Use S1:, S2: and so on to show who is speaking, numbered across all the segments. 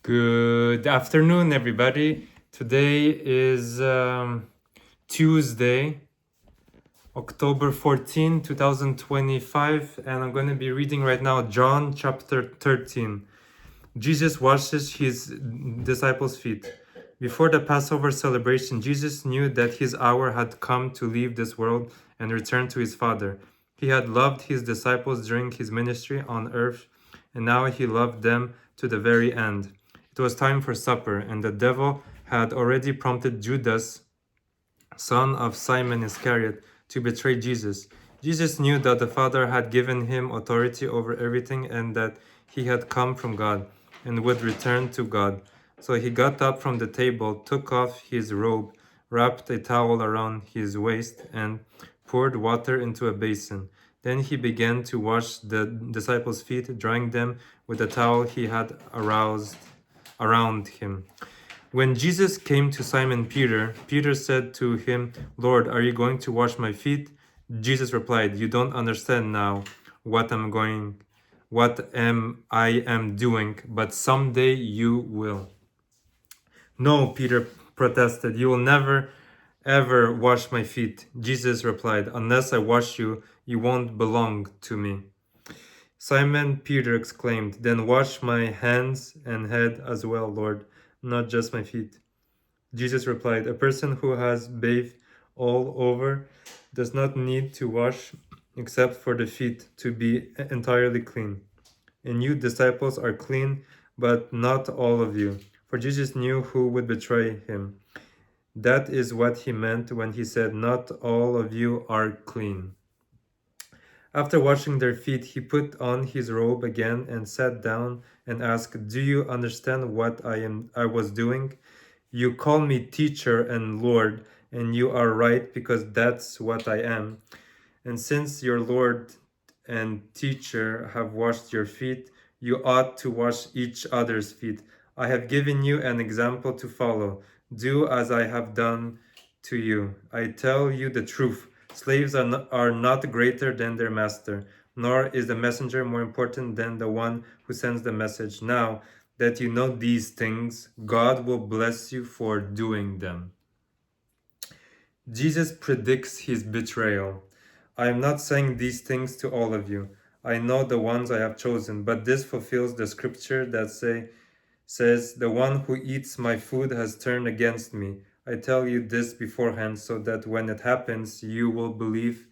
S1: Good afternoon, everybody. Today is Tuesday, October 14, 2025, and I'm going to be reading right now John chapter 13. Jesus washes his disciples' feet. Before the Passover celebration, Jesus knew that his hour had come to leave this world and return to his Father. He had loved his disciples during his ministry on earth, and now he loved them to the very end. It was time for supper, and the devil had already prompted Judas, son of Simon Iscariot, to betray Jesus. Jesus knew that the Father had given him authority over everything and that he had come from God and would return to God. So he got up from the table, took off his robe, wrapped a towel around his waist, and poured water into a basin. Then he began to wash the disciples' feet, drying them with the towel he had aroused around him. When Jesus came to Simon Peter, Peter said to him, "Lord, are you going to wash my feet?" Jesus replied, "You don't understand now what I am doing, but someday you will." "No," Peter protested, "you will never ever wash my feet." Jesus replied, "Unless I wash you, you won't belong to me." Simon Peter exclaimed, "Then wash my hands and head as well, Lord, not just my feet." Jesus replied, "A person who has bathed all over does not need to wash except for the feet to be entirely clean. And you disciples are clean, but not all of you." For Jesus knew who would betray him. That is what he meant when he said, "Not all of you are clean." After washing their feet, he put on his robe again and sat down and asked, "Do you understand what I was doing? You call me teacher and Lord, and you are right because that's what I am. And since your Lord and teacher have washed your feet, you ought to wash each other's feet. I have given you an example to follow. Do as I have done to you. I tell you the truth. Slaves are not greater than their master, nor is the messenger more important than the one who sends the message. Now that you know these things, God will bless you for doing them." Jesus predicts his betrayal. "I am not saying these things to all of you. I know the ones I have chosen, but this fulfills the scripture that says, 'The one who eats my food has turned against me.' I tell you this beforehand so that when it happens, you will believe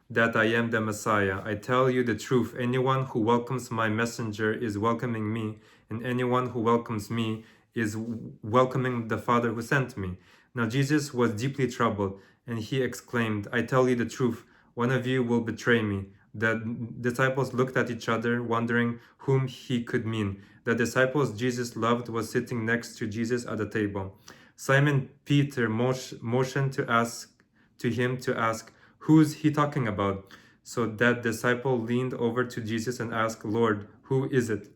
S1: that I am the Messiah. I tell you the truth. Anyone who welcomes my messenger is welcoming me, and anyone who welcomes me is welcoming the Father who sent me." Now Jesus was deeply troubled, and he exclaimed, "I tell you the truth. One of you will betray me." The disciples looked at each other, wondering whom he could mean. The disciples Jesus loved was sitting next to Jesus at the table. Simon Peter motioned to him to ask, "Who's he talking about?" So that disciple leaned over to Jesus and asked, "Lord, who is it?"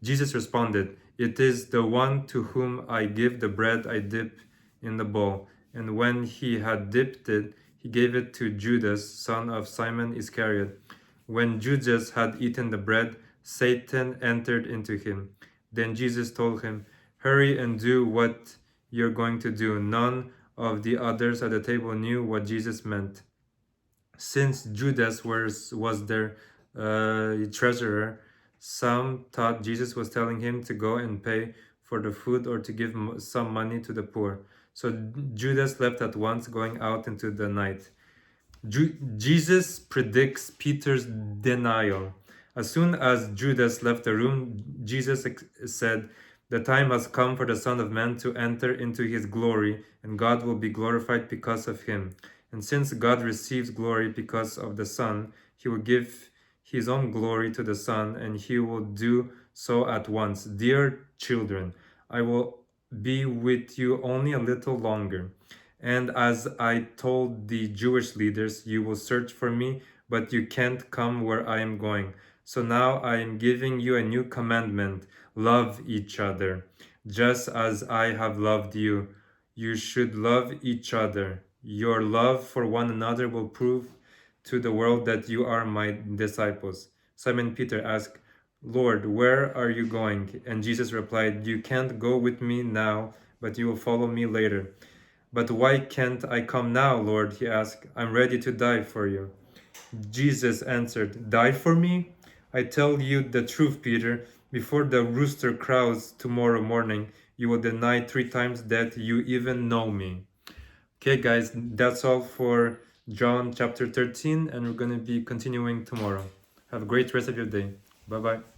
S1: Jesus responded, "It is the one to whom I give the bread I dip in the bowl." And when he had dipped it, he gave it to Judas, son of Simon Iscariot. When Judas had eaten the bread, Satan entered into him. Then Jesus told him, "Hurry and do what you're going to do." None of the others at the table knew what Jesus meant. Since Judas was their treasurer, some thought Jesus was telling him to go and pay for the food or to give some money to the poor. So Judas left at once, going out into the night. Jesus predicts Peter's denial. As soon as Judas left the room, Jesus said, "The time has come for the Son of Man to enter into his glory, and God will be glorified because of him. And since God receives glory because of the Son, he will give his own glory to the Son, and he will do so at once. Dear children, I will be with you only a little longer. And as I told the Jewish leaders, you will search for me, but you can't come where I am going. So now I am giving you a new commandment: love each other. Just as I have loved you, you should love each other. Your love for one another will prove to the world that you are my disciples." Simon Peter asked, Lord, where are you going? And Jesus replied, You can't go with me now, but you will follow me later. But why can't I come now, Lord? He asked. I'm ready to die for you. Jesus answered, Die for me? I tell you the truth, Peter. Before the rooster crows tomorrow morning, you will deny 3 times that you even know me. Okay, guys, that's all for John chapter 13, and we're going to be continuing tomorrow. Have a great rest of your day. Bye bye.